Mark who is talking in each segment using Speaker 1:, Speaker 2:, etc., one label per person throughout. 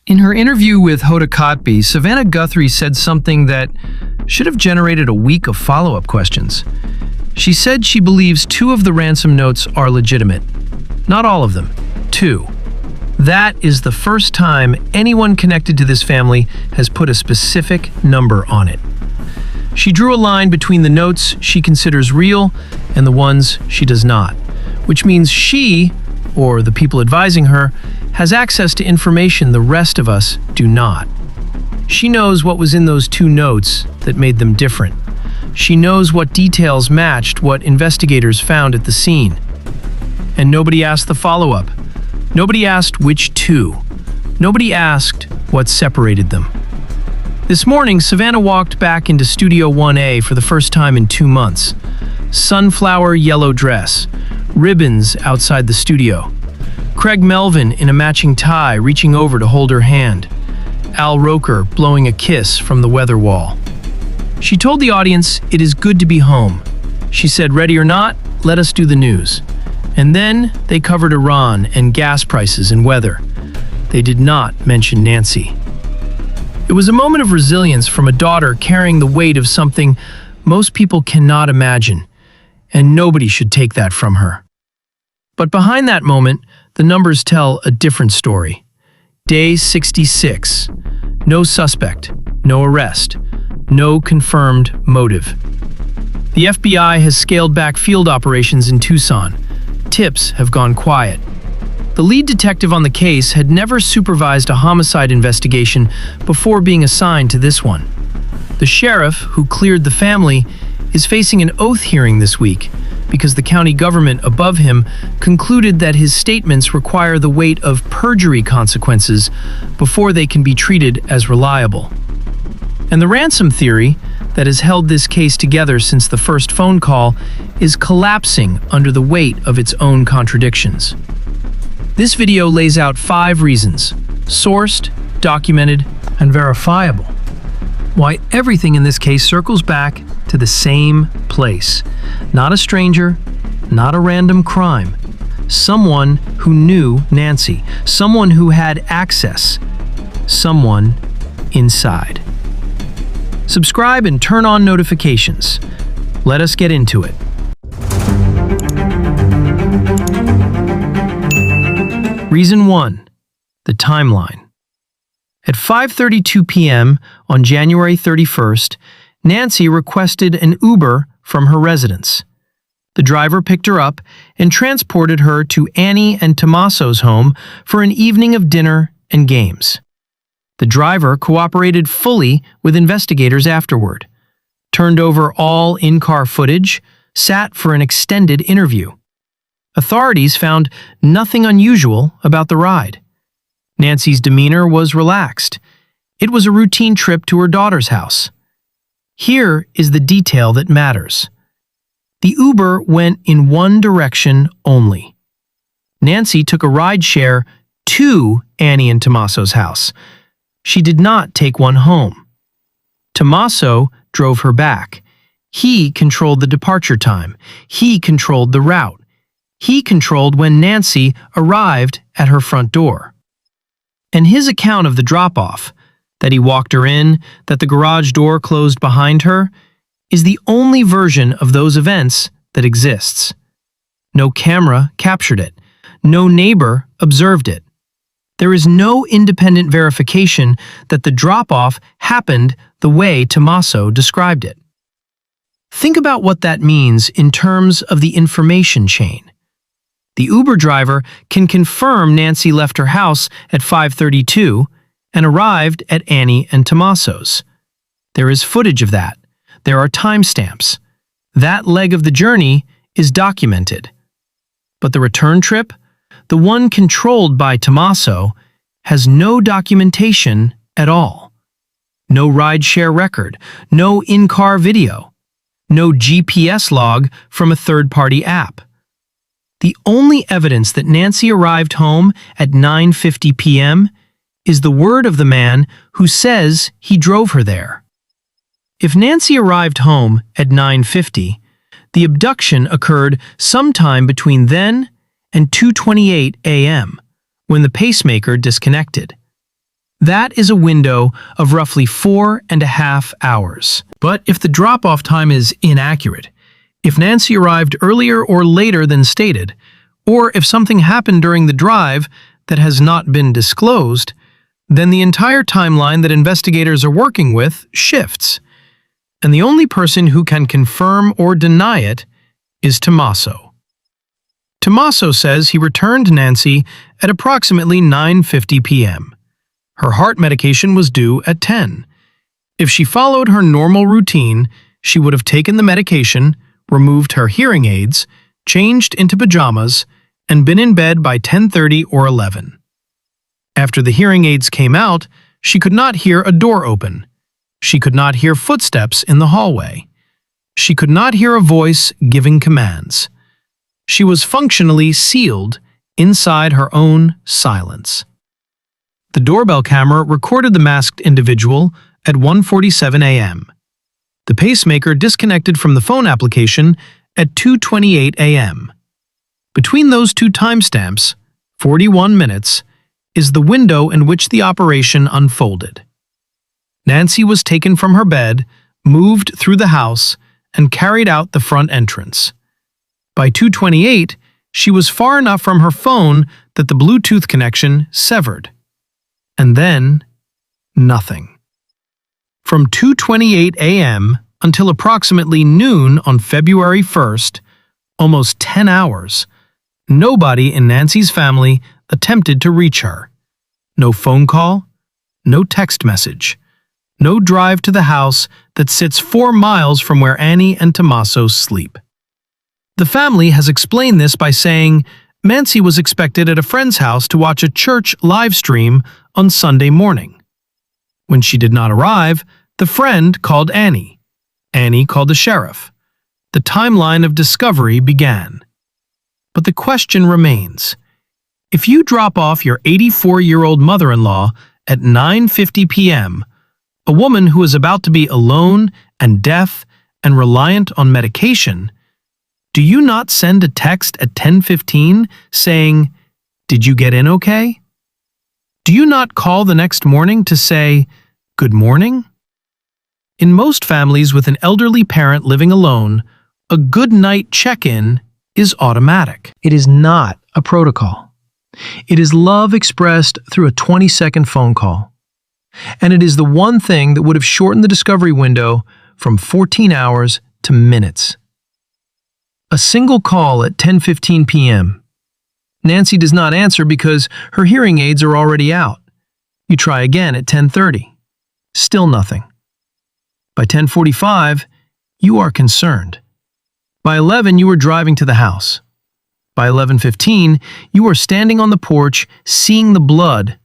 Speaker 1: In her interview with Hoda Kotb, Savannah Guthrie said something that should have generated a week of follow-up questions. She said she believes 2 of the ransom notes are legitimate. Not all of them. 2. That is the first time anyone connected to this family has put a specific number on it. She drew a line between the notes she considers real and the ones she does not, which means she, or the people advising her, has access to information the rest of us do not. She knows what was in those 2 notes that made them different. She knows what details matched what investigators found at the scene. And nobody asked the follow-up. Nobody asked which 2. Nobody asked what separated them. This morning, Savannah walked back into Studio 1A for the first time in 2 months. Sunflower yellow dress, ribbons outside the studio. Craig Melvin in a matching tie reaching over to hold her hand. Al Roker blowing a kiss from the weather wall. She told the audience it is good to be home. She said, "Ready or not, let us do the news." And then they covered Iran and gas prices and weather. They did not mention Nancy. It was a moment of resilience from a daughter carrying the weight of something most people cannot imagine, and nobody should take that from her. But behind that moment, the numbers tell a different story. Day 66. No suspect, no arrest, no confirmed motive. The FBI has scaled back field operations in Tucson. Tips have gone quiet. The lead detective on the case had never supervised a homicide investigation before being assigned to this one. The sheriff, who cleared the family, is facing an oath hearing this week because the county government above him concluded that his statements require the weight of perjury consequences before they can be treated as reliable. And the ransom theory that has held this case together since the first phone call is collapsing under the weight of its own contradictions. This video lays out 5 reasons, sourced, documented, and verifiable, why everything in this case circles back to the same place. Not a stranger, not a random crime. Someone who knew Nancy, someone who had access, someone inside. Subscribe and turn on notifications. Let us get into it. Reason 1. The timeline. At 5:32 p.m. on January 31st, Nancy requested an Uber from her residence. The driver picked her up and transported her to Annie and Tommaso's home for an evening of dinner and games. The driver cooperated fully with investigators afterward, turned over all in-car footage, sat for an extended interview. Authorities found nothing unusual about the ride. Nancy's demeanor was relaxed. It was a routine trip to her daughter's house. Here is the detail that matters. The Uber went in one direction only. Nancy took a ride share to Annie and Tommaso's house. She did not take one home. Tommaso drove her back. He controlled the departure time. He controlled the route. He controlled when Nancy arrived at her front door. And his account of the drop-off, that he walked her in, that the garage door closed behind her, is the only version of those events that exists. No camera captured it. No neighbor observed it. There is no independent verification that the drop-off happened the way Tommaso described it. Think about what that means in terms of the information chain. The Uber driver can confirm Nancy left her house at 5:32 and arrived at Annie and Tommaso's. There is footage of that. There are timestamps. That leg of the journey is documented. But the return trip, the one controlled by Tommaso, has no documentation at all. No rideshare record, no in-car video, no GPS log from a third-party app. The only evidence that Nancy arrived home at 9:50 p.m. is the word of the man who says he drove her there. If Nancy arrived home at 9:50, the abduction occurred sometime between then and 2:28 a.m., when the pacemaker disconnected. That is a window of roughly 4.5 hours. But if the drop-off time is inaccurate, if Nancy arrived earlier or later than stated, or if something happened during the drive that has not been disclosed, then the entire timeline that investigators are working with shifts. And the only person who can confirm or deny it is Tommaso. Tommaso says he returned Nancy at approximately 9:50 p.m. Her heart medication was due at 10. If she followed her normal routine, she would have taken the medication, removed her hearing aids, changed into pajamas, and been in bed by 10:30 or 11. After the hearing aids came out, she could not hear a door open. She could not hear footsteps in the hallway. She could not hear a voice giving commands. She was functionally sealed inside her own silence. The doorbell camera recorded the masked individual at 1:47 a.m. The pacemaker disconnected from the phone application at 2:28 a.m. Between those two timestamps, 41 minutes, is the window in which the operation unfolded. Nancy was taken from her bed, moved through the house, and carried out the front entrance. By 2:28, she was far enough from her phone that the Bluetooth connection severed. And then, nothing. From 2:28 a.m. until approximately noon on February 1st, almost 10 hours, nobody in Nancy's family attempted to reach her. No phone call, no text message, no drive to the house that sits 4 miles from where Annie and Tommaso sleep. The family has explained this by saying Nancy was expected at a friend's house to watch a church live stream on Sunday morning. When she did not arrive, the friend called Annie. Annie called the sheriff. The timeline of discovery began. But the question remains. If you drop off your 84-year-old mother-in-law at 9:50 p.m., a woman who is about to be alone and deaf and reliant on medication, do you not send a text at 10:15 saying, "Did you get in okay?" Do you not call the next morning to say, "Good morning"? In most families with an elderly parent living alone, a good night check-in is automatic. It is not a protocol. It is love expressed through a 20-second phone call. And it is the one thing that would have shortened the discovery window from 14 hours to minutes. A single call at 10:15 p.m. Nancy does not answer because her hearing aids are already out. You try again at 10:30. Still nothing. By 10:45, you are concerned. By 11, you are driving to the house. By 11:15, you are standing on the porch, seeing the blood,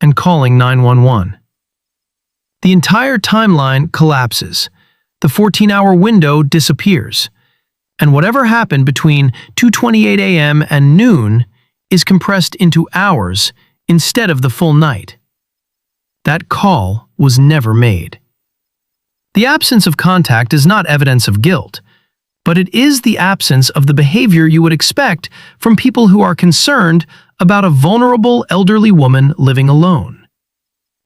Speaker 1: and calling 911. The entire timeline collapses. The 14-hour window disappears. And whatever happened between 2:28 a.m. and noon is compressed into hours instead of the full night. That call was never made. The absence of contact is not evidence of guilt, but it is the absence of the behavior you would expect from people who are concerned about a vulnerable elderly woman living alone.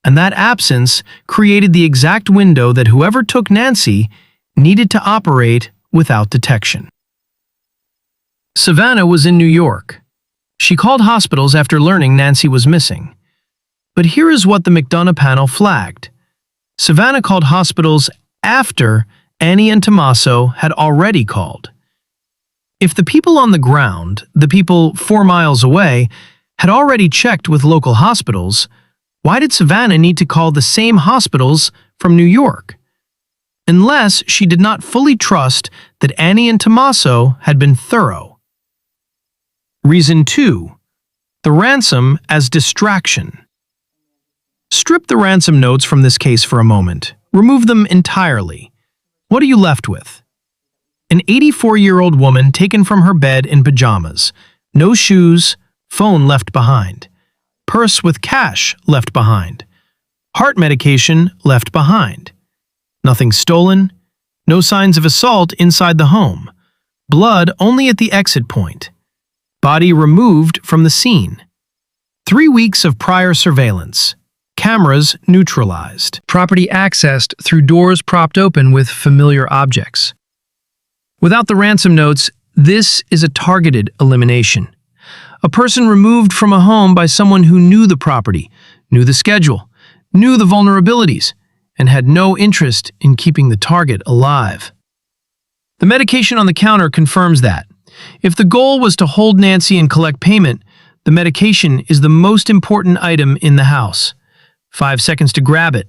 Speaker 1: And that absence created the exact window that whoever took Nancy needed to operate without detection. Savannah was in New York. She called hospitals after learning Nancy was missing. But here is what the McDonough panel flagged. Savannah called hospitals after Annie and Tommaso had already called. If the people on the ground, the people 4 miles away, had already checked with local hospitals, why did Savannah need to call the same hospitals from New York? Unless she did not fully trust that Annie and Tommaso had been thorough. Reason 2. The ransom as distraction. Strip the ransom notes from this case for a moment. Remove them entirely. What are you left with? An 84-year-old woman taken from her bed in pajamas. No shoes, phone left behind. Purse with cash left behind. Heart medication left behind. Nothing stolen. No signs of assault inside the home. Blood only at the exit point. Body removed from the scene. 3 weeks of prior surveillance. cameras neutralized. Property accessed through doors propped open with familiar objects. Without the ransom notes, this is a targeted elimination. A person removed from a home by someone who knew the property, knew the schedule, knew the vulnerabilities, and had no interest in keeping the target alive. The medication on the counter confirms that. If the goal was to hold Nancy and collect payment, the medication is the most important item in the house. 5 seconds to grab it.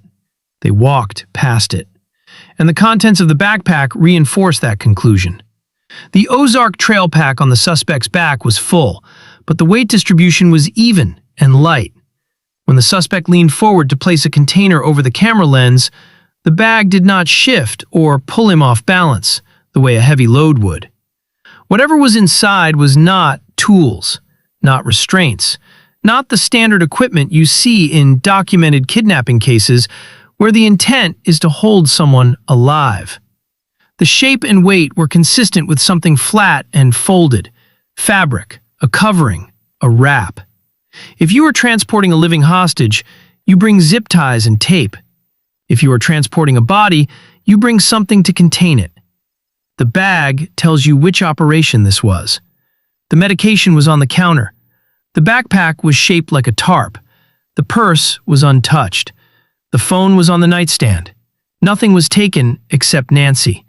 Speaker 1: They walked past it. And the contents of the backpack reinforce that conclusion. The Ozark trail pack on the suspect's back was full, but the weight distribution was even and light. When the suspect leaned forward to place a container over the camera lens, the bag did not shift or pull him off balance the way a heavy load would. Whatever was inside was not tools, not restraints, not the standard equipment you see in documented kidnapping cases where the intent is to hold someone alive. The shape and weight were consistent with something flat and folded, fabric, a covering, a wrap. If you are transporting a living hostage, you bring zip ties and tape. If you are transporting a body, you bring something to contain it. The bag tells you which operation this was. The medication was on the counter. The backpack was shaped like a tarp. The purse was untouched. The phone was on the nightstand. Nothing was taken except Nancy.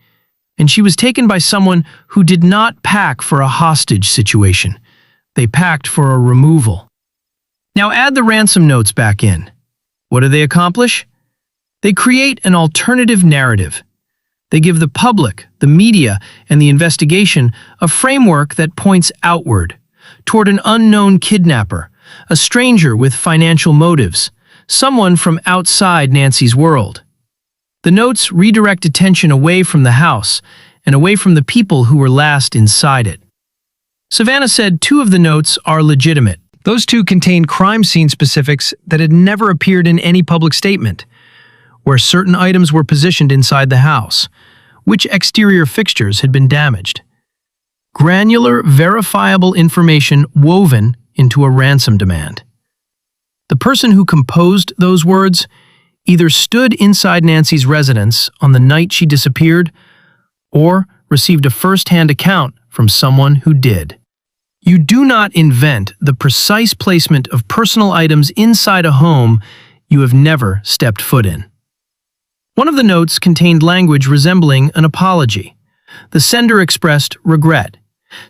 Speaker 1: And she was taken by someone who did not pack for a hostage situation. They packed for a removal. Now add the ransom notes back in. What do they accomplish? They create an alternative narrative. They give the public, the media, and the investigation a framework that points outward, toward an unknown kidnapper, a stranger with financial motives, someone from outside Nancy's world. The notes redirect attention away from the house and away from the people who were last inside it. Savannah said 2 of the notes are legitimate. Those 2 contained crime scene specifics that had never appeared in any public statement, where certain items were positioned inside the house, which exterior fixtures had been damaged. Granular, verifiable information woven into a ransom demand. The person who composed those words either stood inside Nancy's residence on the night she disappeared or received a first-hand account from someone who did. You do not invent the precise placement of personal items inside a home you have never stepped foot in. One of the notes contained language resembling an apology. The sender expressed regret,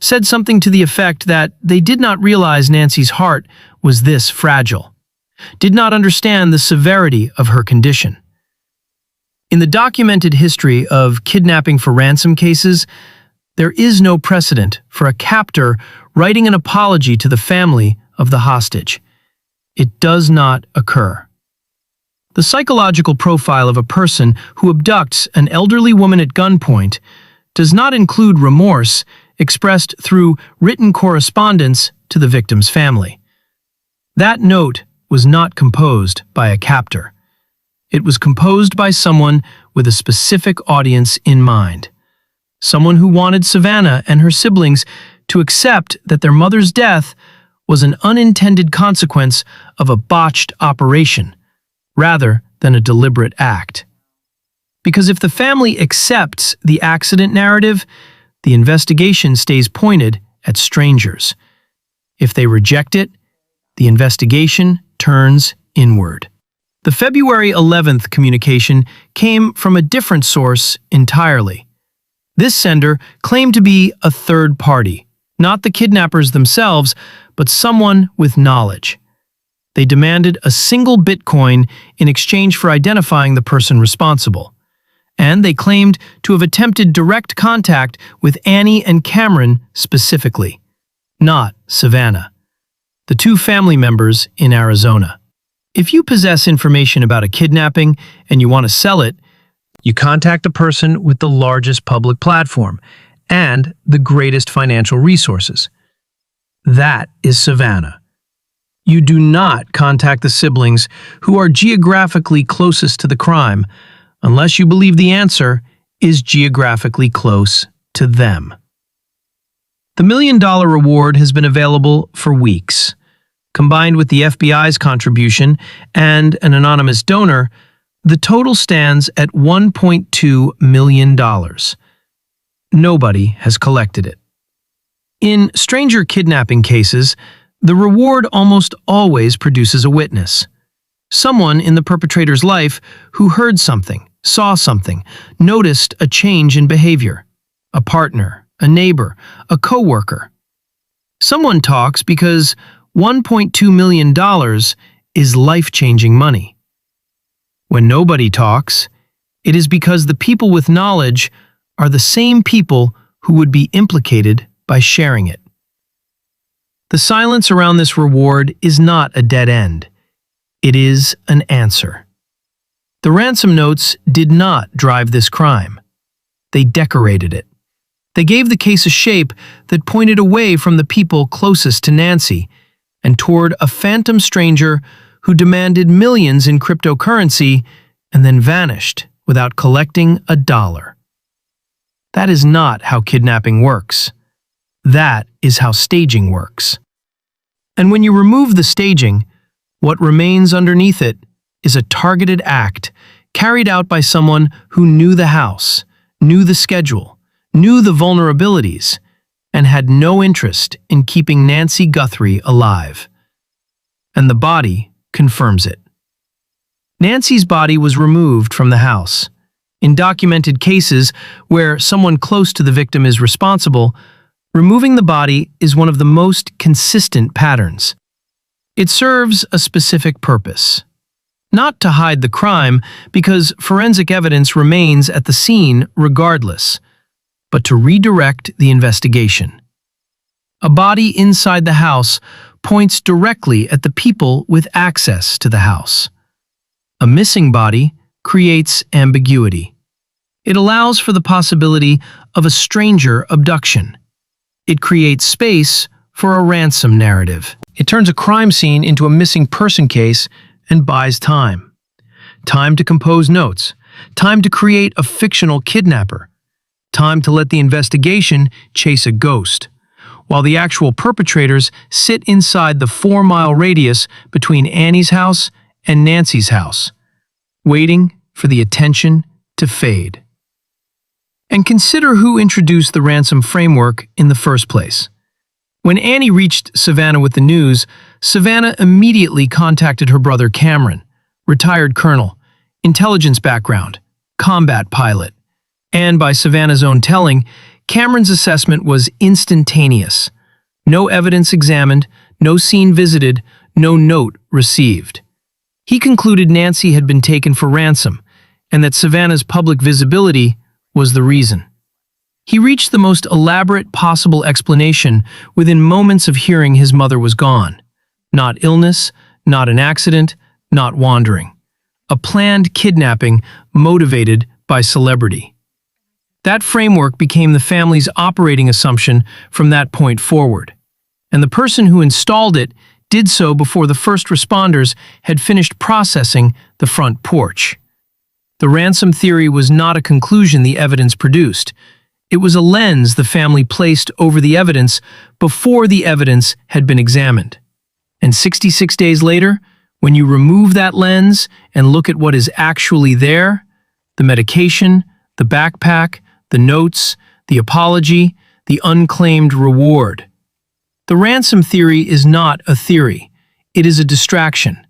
Speaker 1: said something to the effect that they did not realize Nancy's heart was this fragile, did not understand the severity of her condition. In the documented history of kidnapping for ransom cases, there is no precedent for a captor writing an apology to the family of the hostage. It does not occur. The psychological profile of a person who abducts an elderly woman at gunpoint does not include remorse expressed through written correspondence to the victim's family. That note was not composed by a captor. It was composed by someone with a specific audience in mind. Someone who wanted Savannah and her siblings to accept that their mother's death was an unintended consequence of a botched operation, rather than a deliberate act. Because if the family accepts the accident narrative, the investigation stays pointed at strangers. If they reject it, the investigation turns inward. The February 11th communication came from a different source entirely. This sender claimed to be a third party, not the kidnappers themselves, but someone with knowledge. They demanded a single Bitcoin in exchange for identifying the person responsible. And they claimed to have attempted direct contact with Annie and Cameron specifically, not Savannah, the 2 family members in Arizona. If you possess information about a kidnapping and you want to sell it, you contact a person with the largest public platform and the greatest financial resources. That is Savannah. You do not contact the siblings who are geographically closest to the crime unless you believe the answer is geographically close to them. The $1 million reward has been available for weeks. Combined with the FBI's contribution and an anonymous donor, the total stands at $1.2 million. Nobody has collected it. In stranger kidnapping cases, the reward almost always produces a witness. Someone in the perpetrator's life who heard something, saw something, noticed a change in behavior. A partner, a neighbor, a coworker. Someone talks because $1.2 million is life-changing money. When nobody talks, it is because the people with knowledge are the same people who would be implicated by sharing it. The silence around this reward is not a dead end. It is an answer. The ransom notes did not drive this crime. They decorated it. They gave the case a shape that pointed away from the people closest to Nancy and toward a phantom stranger who demanded millions in cryptocurrency and then vanished without collecting a dollar. That is not how kidnapping works. That is how staging works. And when you remove the staging, what remains underneath it is a targeted act carried out by someone who knew the house, knew the schedule, knew the vulnerabilities, and had no interest in keeping Nancy Guthrie alive. And the body confirms it. Nancy's body was removed from the house. In documented cases where someone close to the victim is responsible, removing the body is one of the most consistent patterns. It serves a specific purpose. Not to hide the crime, because forensic evidence remains at the scene regardless, but to redirect the investigation. A body inside the house points directly at the people with access to the house. A missing body creates ambiguity. It allows for the possibility of a stranger abduction. It creates space for a ransom narrative. It turns a crime scene into a missing person case and buys time. Time to compose notes. Time to create a fictional kidnapper. Time to let the investigation chase a ghost, while the actual perpetrators sit inside the 4-mile radius between Annie's house and Nancy's house, waiting for the attention to fade. And consider who introduced the ransom framework in the first place. When Annie reached Savannah with the news, Savannah immediately contacted her brother Cameron, retired colonel, intelligence background, combat pilot. And by Savannah's own telling, Cameron's assessment was instantaneous. No evidence examined, no scene visited, no note received. He concluded Nancy had been taken for ransom, and that Savannah's public visibility was the reason. He reached the most elaborate possible explanation within moments of hearing his mother was gone. Not illness, not an accident, not wandering. A planned kidnapping motivated by celebrity. That framework became the family's operating assumption from that point forward. And the person who installed it did so before the first responders had finished processing the front porch. The ransom theory was not a conclusion the evidence produced. It was a lens the family placed over the evidence before the evidence had been examined. And 66 days later, when you remove that lens and look at what is actually there, the medication, the backpack, the notes, the apology, the unclaimed reward. The ransom theory is not a theory. It is a distraction.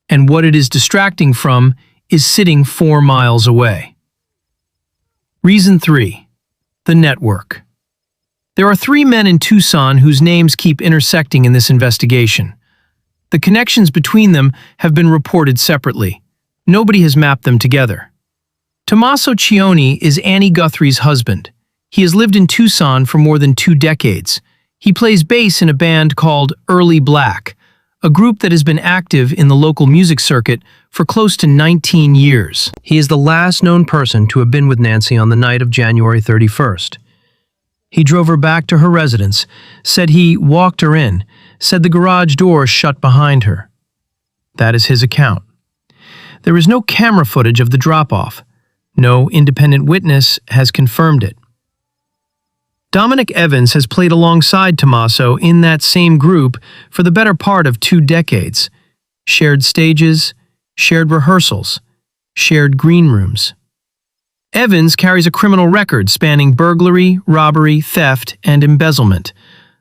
Speaker 1: And what it is distracting from is sitting 4 miles away. Reason 3. The network. There are 3 men in Tucson whose names keep intersecting in this investigation. The connections between them have been reported separately. Nobody has mapped them together. Tommaso Cioni is Annie Guthrie's husband. He has lived in Tucson for more than 2 decades. He plays bass in a band called Early Black, a group that has been active in the local music circuit for close to 19 years. He is the last known person to have been with Nancy on the night of January 31st. He drove her back to her residence, said he walked her in, said the garage door shut behind her. That is his account. There is no camera footage of the drop-off. No independent witness has confirmed it. Dominic Evans has played alongside Tommaso in that same group for the better part of 2 decades. Shared stages, shared rehearsals, shared green rooms. Evans carries a criminal record spanning burglary, robbery, theft, and embezzlement.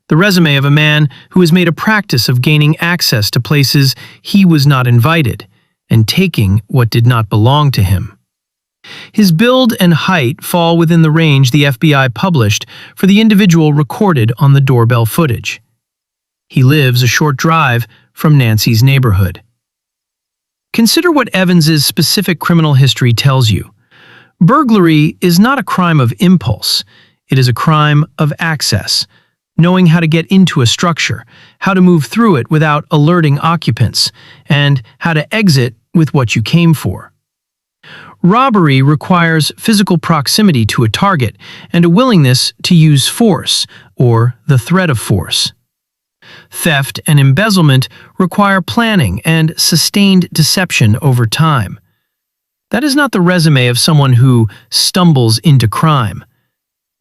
Speaker 1: The resume of a man who has made a practice of gaining access to places he was not invited and taking what did not belong to him. His build and height fall within the range the FBI published for the individual recorded on the doorbell footage. He lives a short drive from Nancy's neighborhood. Consider what Evans's specific criminal history tells you. Burglary is not a crime of impulse. It is a crime of access, knowing how to get into a structure, how to move through it without alerting occupants, and how to exit with what you came for. Robbery requires physical proximity to a target and a willingness to use force, or the threat of force. Theft and embezzlement require planning and sustained deception over time. That is not the resume of someone who stumbles into crime.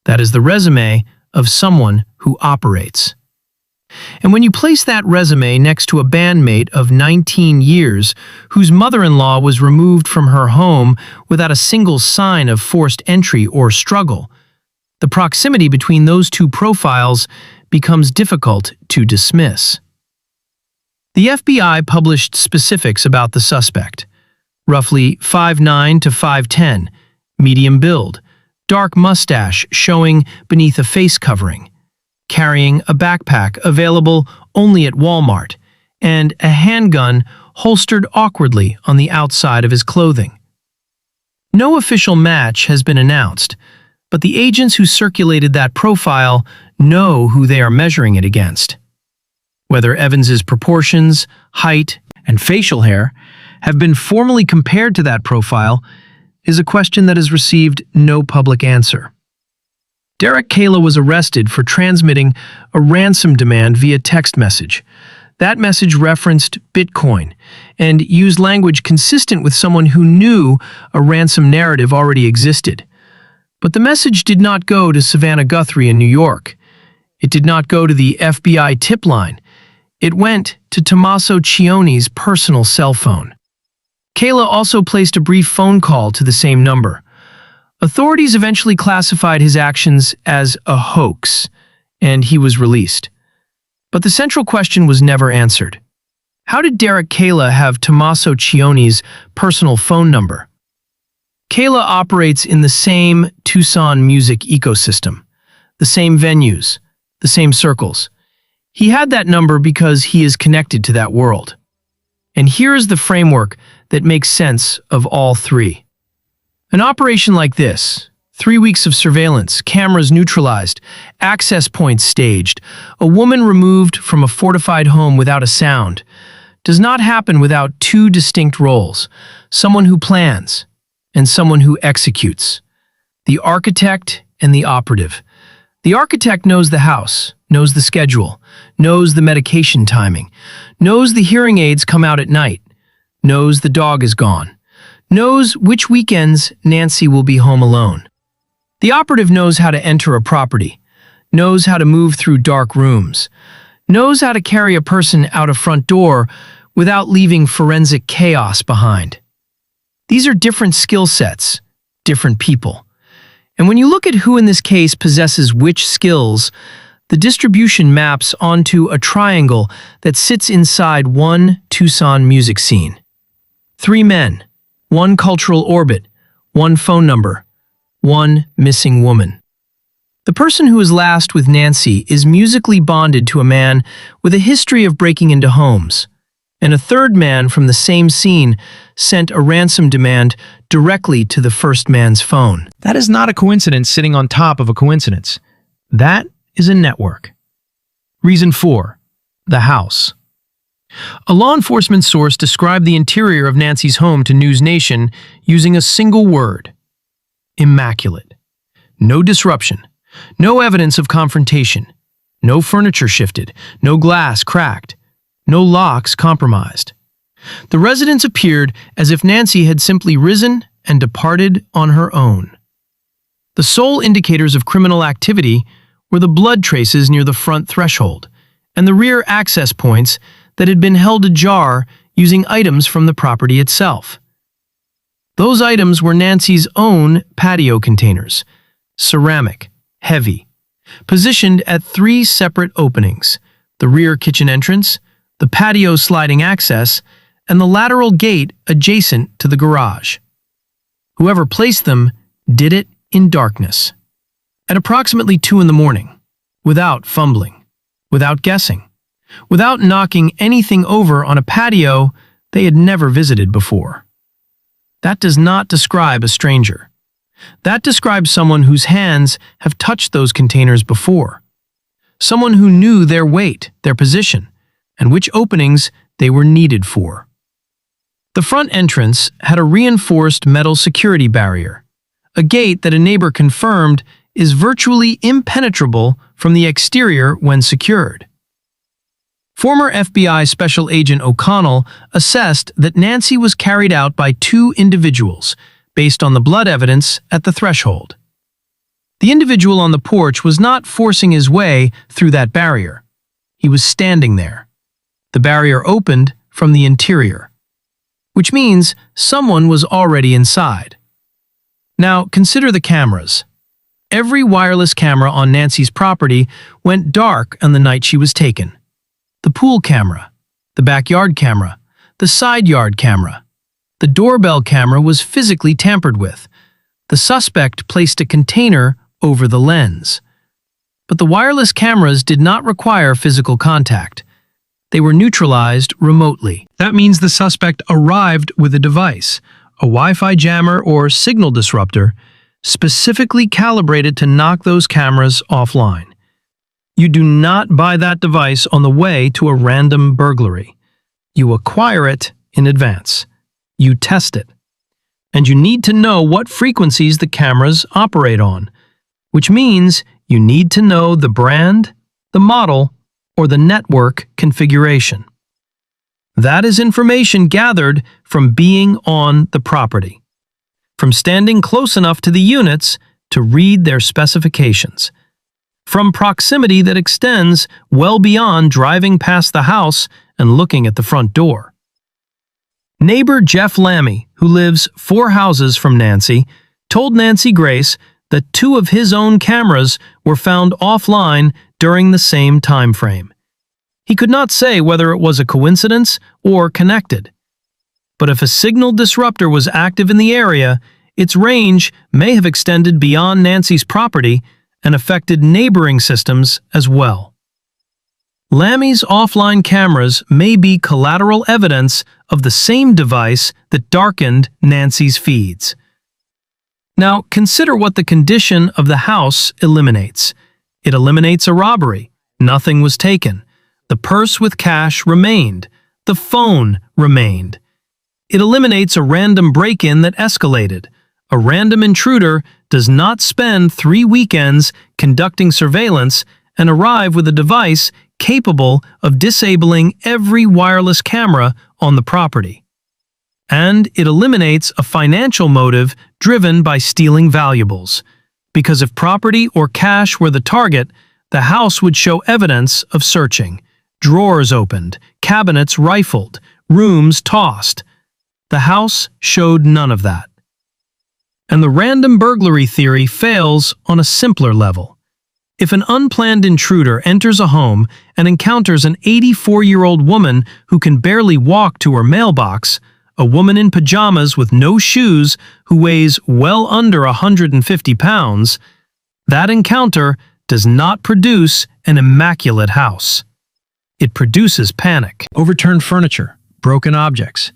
Speaker 1: That is the resume of someone who operates. And when you place that resume next to a bandmate of 19 years whose mother-in-law was removed from her home without a single sign of forced entry or struggle, the proximity between those two profiles becomes difficult to dismiss. The FBI published specifics about the suspect. Roughly 5'9" to 5'10", medium build, dark mustache showing beneath a face covering, carrying a backpack available only at Walmart, and a handgun holstered awkwardly on the outside of his clothing. No official match has been announced, but the agents who circulated that profile know who they are measuring it against. Whether Evans's proportions, height, and facial hair have been formally compared to that profile is a question that has received no public answer. Derek Kayla was arrested for transmitting a ransom demand via text message. That message referenced Bitcoin and used language consistent with someone who knew a ransom narrative already existed. But the message did not go to Savannah Guthrie in New York. It did not go to the FBI tip line. It went to Tommaso Cioni's personal cell phone. Kayla also placed a brief phone call to the same number. Authorities eventually classified his actions as a hoax, and he was released. But the central question was never answered. How did Derek Kayla have Tommaso Cioni's personal phone number? Kayla operates in the same Tucson music ecosystem, the same venues, the same circles. He had that number because he is connected to that world. And here is the framework that makes sense of all three. An operation like this, 3 weeks of surveillance, cameras neutralized, access points staged, a woman removed from a fortified home without a sound, does not happen without two distinct roles, someone who plans and someone who executes, the architect and the operative. The architect knows the house, knows the schedule, knows the medication timing, knows the hearing aids come out at night, knows the dog is gone, knows which weekends Nancy will be home alone. The operative knows how to enter a property, knows how to move through dark rooms, knows how to carry a person out a front door without leaving forensic chaos behind. These are different skill sets, different people. And when you look at who in this case possesses which skills, the distribution maps onto a triangle that sits inside one Tucson music scene. 3 men, 1 cultural orbit, 1 phone number, 1 missing woman. The person who is last with Nancy is musically bonded to a man with a history of breaking into homes, and a third man from the same scene sent a ransom demand directly to the first man's phone.
Speaker 2: That is not a coincidence sitting on top of a coincidence. That is a network. Reason 4. The house. A law enforcement source described the interior of Nancy's home to News Nation using a single word: immaculate. No disruption, no evidence of confrontation, no furniture shifted, no glass cracked, no locks compromised. The residence appeared as if Nancy had simply risen and departed on her own. The sole indicators of criminal activity were the blood traces near the front threshold and the rear access points that had been held ajar using items from the property itself. Those items were Nancy's own patio containers, ceramic, heavy, positioned at 3 separate openings: the rear kitchen entrance, the patio sliding access, and the lateral gate adjacent to the garage. Whoever placed them did it in darkness. At approximately 2 in the morning, without fumbling, without guessing, without knocking anything over on a patio they had never visited before. That does not describe a stranger. That describes someone whose hands have touched those containers before. Someone who knew their weight, their position, and which openings they were needed for. The front entrance had a reinforced metal security barrier, a gate that a neighbor confirmed is virtually impenetrable from the exterior when secured. Former FBI Special Agent O'Connell assessed that Nancy was carried out by 2 individuals based on the blood evidence at the threshold. The individual on the porch was not forcing his way through that barrier. He was standing there. The barrier opened from the interior, which means someone was already inside. Now, consider the cameras. Every wireless camera on Nancy's property went dark on the night she was taken. The pool camera, the backyard camera, the side yard camera. The doorbell camera was physically tampered with. The suspect placed a container over the lens. But the wireless cameras did not require physical contact. They were neutralized remotely. That means the suspect arrived with a device, a Wi-Fi jammer or signal disruptor, specifically calibrated to knock those cameras offline. You do not buy that device on the way to a random burglary. You acquire it in advance. You test it. And you need to know what frequencies the cameras operate on, which means you need to know the brand, the model, or the network configuration. That is information gathered from being on the property, from standing close enough to the units to read their specifications, from proximity that extends well beyond driving past the house and looking at the front door. Neighbor Jeff Lammy, who lives 4 houses from Nancy, told Nancy Grace that 2 of his own cameras were found offline during the same time frame. He could not say whether it was a coincidence or connected. But if a signal disruptor was active in the area, its range may have extended beyond Nancy's property and affected neighboring systems as well. Lammy's offline cameras may be collateral evidence of the same device that darkened Nancy's feeds. Now, consider what the condition of the house eliminates. It eliminates a robbery. Nothing was taken. The purse with cash remained. The phone remained. It eliminates a random break-in that escalated. A random intruder does not spend 3 weekends conducting surveillance and arrive with a device capable of disabling every wireless camera on the property. And it eliminates a financial motive driven by stealing valuables, because if property or cash were the target, the house would show evidence of searching. Drawers opened, cabinets rifled, rooms tossed. The house showed none of that. And the random burglary theory fails on a simpler level. If an unplanned intruder enters a home and encounters an 84-year-old woman who can barely walk to her mailbox, a woman in pajamas with no shoes who weighs well under 150 pounds, that encounter does not produce an immaculate house. It produces panic. Overturned furniture, broken objects.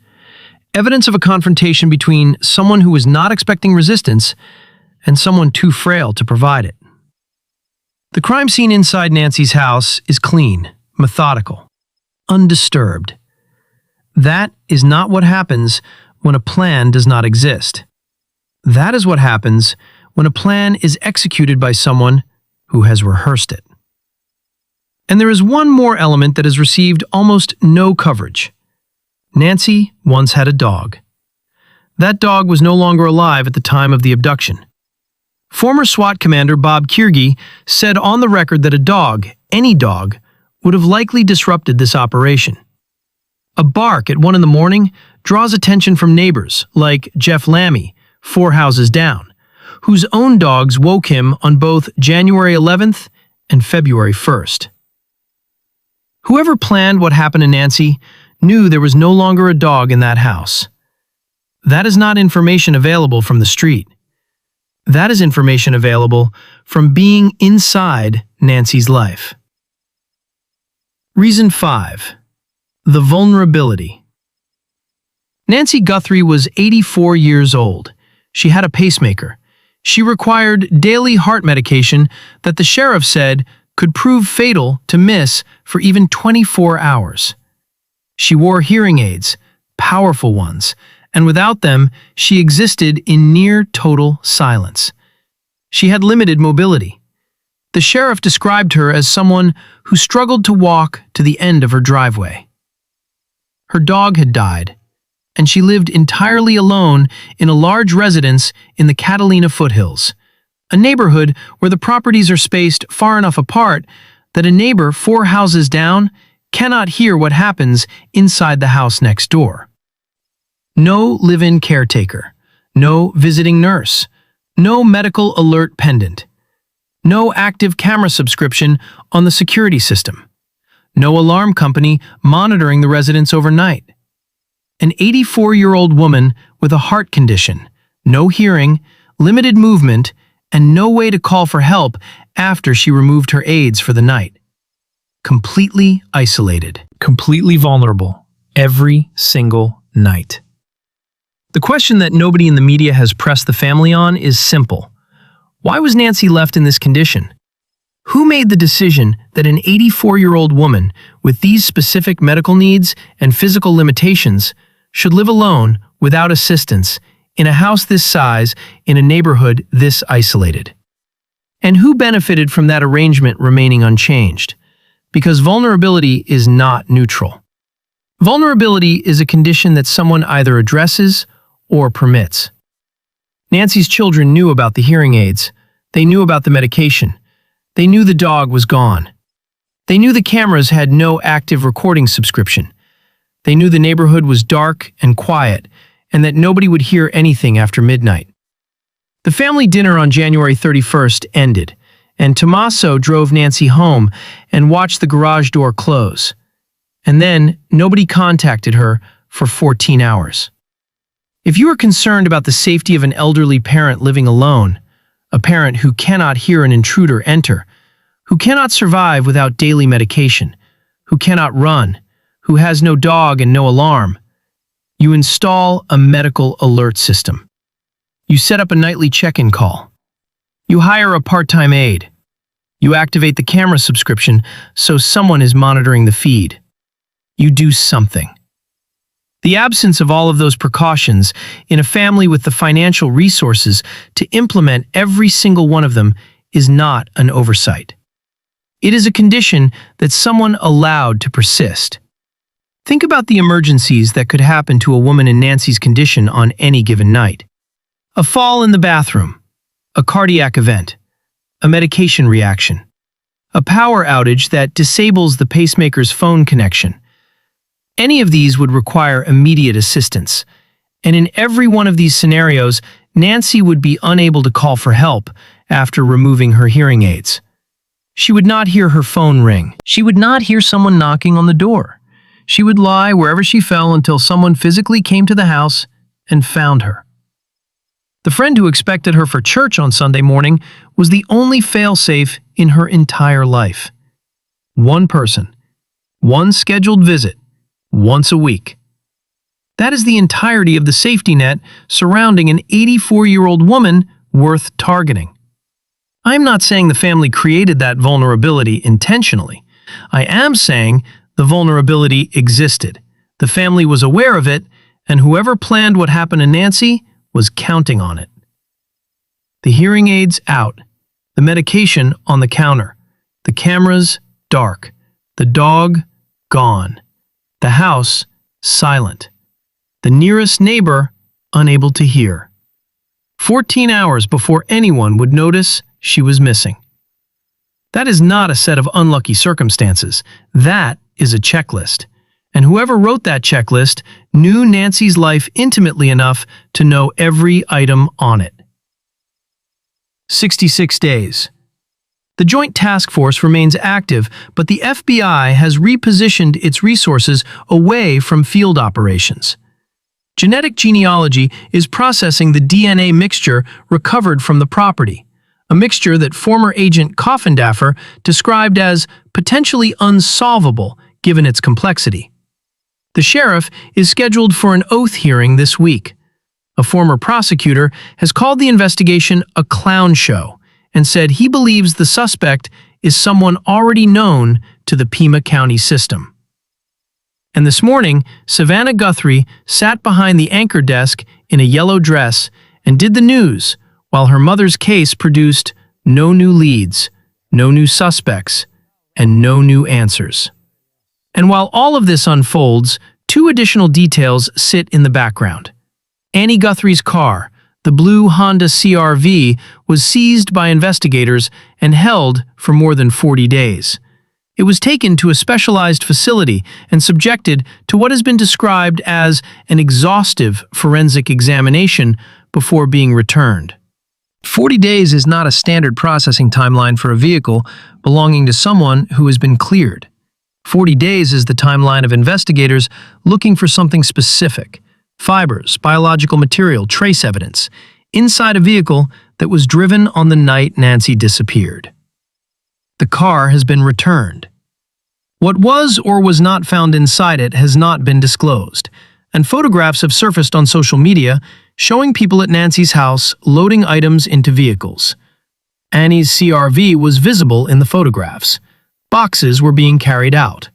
Speaker 2: Evidence of a confrontation between someone who was not expecting resistance and someone too frail to provide it. The crime scene inside Nancy's house is clean, methodical, undisturbed. That is not what happens when a plan does not exist. That is what happens when a plan is executed by someone who has rehearsed it. And there is one more element that has received almost no coverage. Nancy once had a dog. That dog was no longer alive at the time of the abduction. Former SWAT commander Bob Kiergy said on the record that a dog, any dog, would have likely disrupted this operation. A bark at 1 in the morning draws attention from neighbors like Jeff Lammy, 4 houses down, whose own dogs woke him on both January 11th and February 1st. Whoever planned what happened to Nancy knew there was no longer a dog in that house. That is not information available from the street. That is information available from being inside Nancy's life. Reason 5. The vulnerability. Nancy Guthrie was 84 years old. She had a pacemaker. She required daily heart medication that the sheriff said could prove fatal to miss for even 24 hours. She wore hearing aids, powerful ones, and without them, she existed in near total silence. She had limited mobility. The sheriff described her as someone who struggled to walk to the end of her driveway. Her dog had died, and she lived entirely alone in a large residence in the Catalina foothills, a neighborhood where the properties are spaced far enough apart that a neighbor 4 houses down cannot hear what happens inside the house next door. No live-in caretaker, no visiting nurse, no medical alert pendant, no active camera subscription on the security system, no alarm company monitoring the residence overnight. An 84-year-old woman with a heart condition, no hearing, limited movement, and no way to call for help after she removed her aids for the night. Completely isolated, completely vulnerable, every single night. The question that nobody in the media has pressed the family on is simple. Why was Nancy left in this condition? Who made the decision that an 84-year-old woman with these specific medical needs and physical limitations should live alone without assistance in a house this size in a neighborhood this isolated? And who benefited from that arrangement remaining unchanged? Because vulnerability is not neutral. Vulnerability is a condition that someone either addresses or permits. Nancy's children knew about the hearing aids. They knew about the medication. They knew the dog was gone. They knew the cameras had no active recording subscription. They knew the neighborhood was dark and quiet, and that nobody would hear anything after midnight. The family dinner on January 31st ended, and Tommaso drove Nancy home and watched the garage door close. And then nobody contacted her for 14 hours. If you are concerned about the safety of an elderly parent living alone, a parent who cannot hear an intruder enter, who cannot survive without daily medication, who cannot run, who has no dog and no alarm, you install a medical alert system. You set up a nightly check-in call. You hire a part-time aide. You activate the camera subscription so someone is monitoring the feed. You do something. The absence of all of those precautions in a family with the financial resources to implement every single one of them is not an oversight. It is a condition that someone allowed to persist. Think about the emergencies that could happen to a woman in Nancy's condition on any given night. A fall in the bathroom, a cardiac event, a medication reaction, a power outage that disables the pacemaker's phone connection. Any of these would require immediate assistance, and in every one of these scenarios, Nancy would be unable to call for help after removing her hearing aids. She would not hear her phone ring. She would not hear someone knocking on the door. She would lie wherever she fell until someone physically came to the house and found her. The friend who expected her for church on Sunday morning was the only fail-safe in her entire life. One person, one scheduled visit, once a week. That is the entirety of the safety net surrounding an 84-year-old woman worth targeting. I am not saying the family created that vulnerability intentionally. I am saying the vulnerability existed. The family was aware of it, and whoever planned what happened to Nancy was counting on it. The hearing aids out, the medication on the counter, the cameras dark, the dog gone, the house silent, the nearest neighbor unable to hear. 14 hours before anyone would notice she was missing. That is not a set of unlucky circumstances. That is a checklist. And whoever wrote that checklist knew Nancy's life intimately enough to know every item on it. 66 days. The Joint Task Force remains active, but the FBI has repositioned its resources away from field operations. Genetic genealogy is processing the DNA mixture recovered from the property, a mixture that former agent Kotb described as potentially unsolvable given its complexity. The sheriff is scheduled for an oath hearing this week. A former prosecutor has called the investigation a clown show and said he believes the suspect is someone already known to the Pima County system. And this morning, Savannah Guthrie sat behind the anchor desk in a yellow dress and did the news while her mother's case produced no new leads, no new suspects, and no new answers. And while all of this unfolds, two additional details sit in the background. Annie Guthrie's car, the blue Honda CR-V, was seized by investigators and held for more than 40 days. It was taken to a specialized facility and subjected to what has been described as an exhaustive forensic examination before being returned. 40 days is not a standard processing timeline for a vehicle belonging to someone who has been cleared. 40 days is the timeline of investigators looking for something specific: fibers, biological material, trace evidence, inside a vehicle that was driven on the night Nancy disappeared. The car has been returned. What was or was not found inside it has not been disclosed, and photographs have surfaced on social media showing people at Nancy's house loading items into vehicles. Annie's CR-V was visible in the photographs. Boxes were being carried out.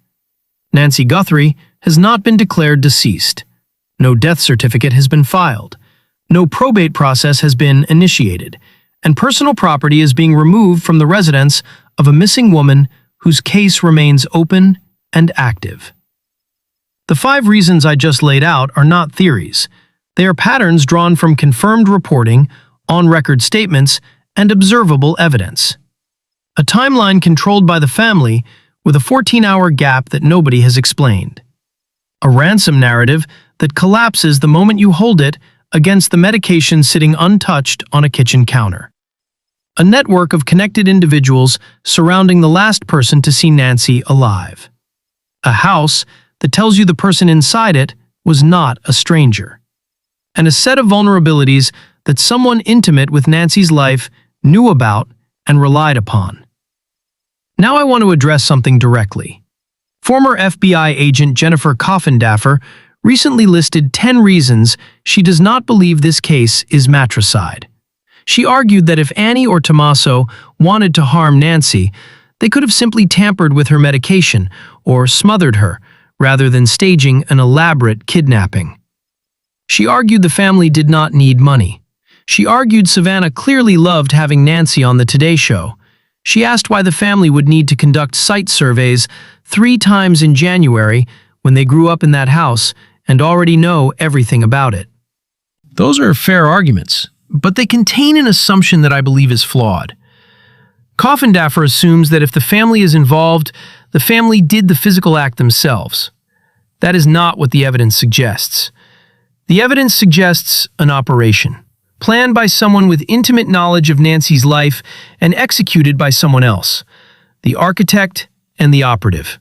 Speaker 2: Nancy Guthrie has not been declared deceased. No death certificate has been filed. No probate process has been initiated, and personal property is being removed from the residence of a missing woman whose case remains open and active. The 5 reasons I just laid out are not theories. They are patterns drawn from confirmed reporting, on-record statements, and observable evidence. A timeline controlled by the family with a 14-hour gap that nobody has explained. A ransom narrative that collapses the moment you hold it against the medication sitting untouched on a kitchen counter. A network of connected individuals surrounding the last person to see Nancy alive. A house that tells you the person inside it was not a stranger. And a set of vulnerabilities that someone intimate with Nancy's life knew about and relied upon. Now I want to address something directly. Former FBI agent Jennifer Kotb recently listed 10 reasons she does not believe this case is matricide. She argued that if Annie or Tommaso wanted to harm Nancy, they could have simply tampered with her medication or smothered her, rather than staging an elaborate kidnapping. She argued the family did not need money. She argued Savannah clearly loved having Nancy on the Today Show. She asked why the family would need to conduct site surveys 3 times in January when they grew up in that house and already know everything about it. Those are fair arguments, but they contain an assumption that I believe is flawed. Kotb assumes that if the family is involved, the family did the physical act themselves. That is not what the evidence suggests. The evidence suggests an operation, planned by someone with intimate knowledge of Nancy's life and executed by someone else, the architect and the operative.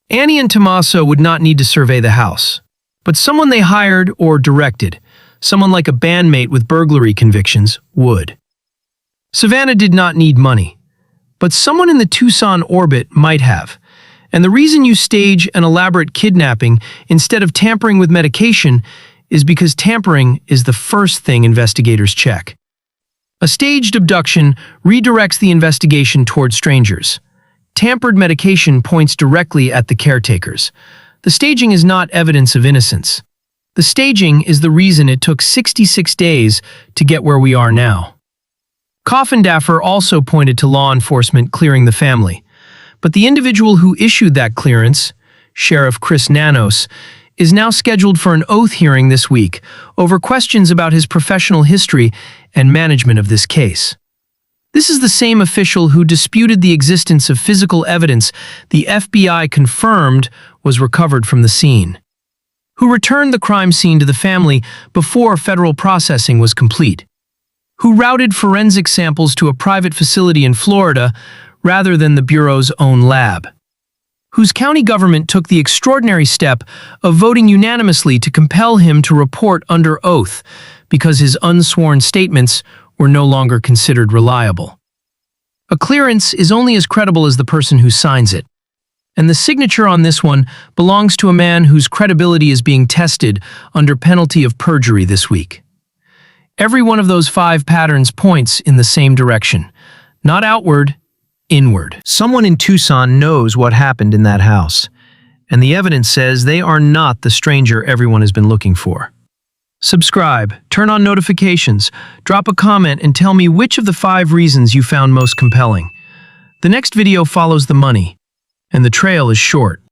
Speaker 2: Annie and Tommaso would not need to survey the house, but someone they hired or directed, someone like a bandmate with burglary convictions, would. Savannah did not need money, but someone in the Tucson orbit might have. And the reason you stage an elaborate kidnapping instead of tampering with medication is because tampering is the first thing investigators check. A staged abduction redirects the investigation toward strangers. Tampered medication points directly at the caretakers. The staging is not evidence of innocence. The staging is the reason it took 66 days to get where we are now. Kotb also pointed to law enforcement clearing the family, but the individual who issued that clearance, Sheriff Chris Nanos,
Speaker 1: is now scheduled for an oath hearing this week over questions about his professional history and management of this case. This is the same official who disputed the existence of physical evidence the FBI confirmed was recovered from the scene, who returned the crime scene to the family before federal processing was complete, who routed forensic samples to a private facility in Florida rather than the Bureau's own lab, whose county government took the extraordinary step of voting unanimously to compel him to report under oath because his unsworn statements were no longer considered reliable. A clearance is only as credible as the person who signs it, and the signature on this one belongs to a man whose credibility is being tested under penalty of perjury this week. Every one of those 5 patterns points in the same direction, not outward, inward.
Speaker 2: Someone in Tucson knows what happened in that house, and the evidence says they are not the stranger everyone has been looking for. Subscribe, turn on notifications, drop a comment, and tell me which of the 5 reasons you found most compelling. The next video follows the money, and the trail is short.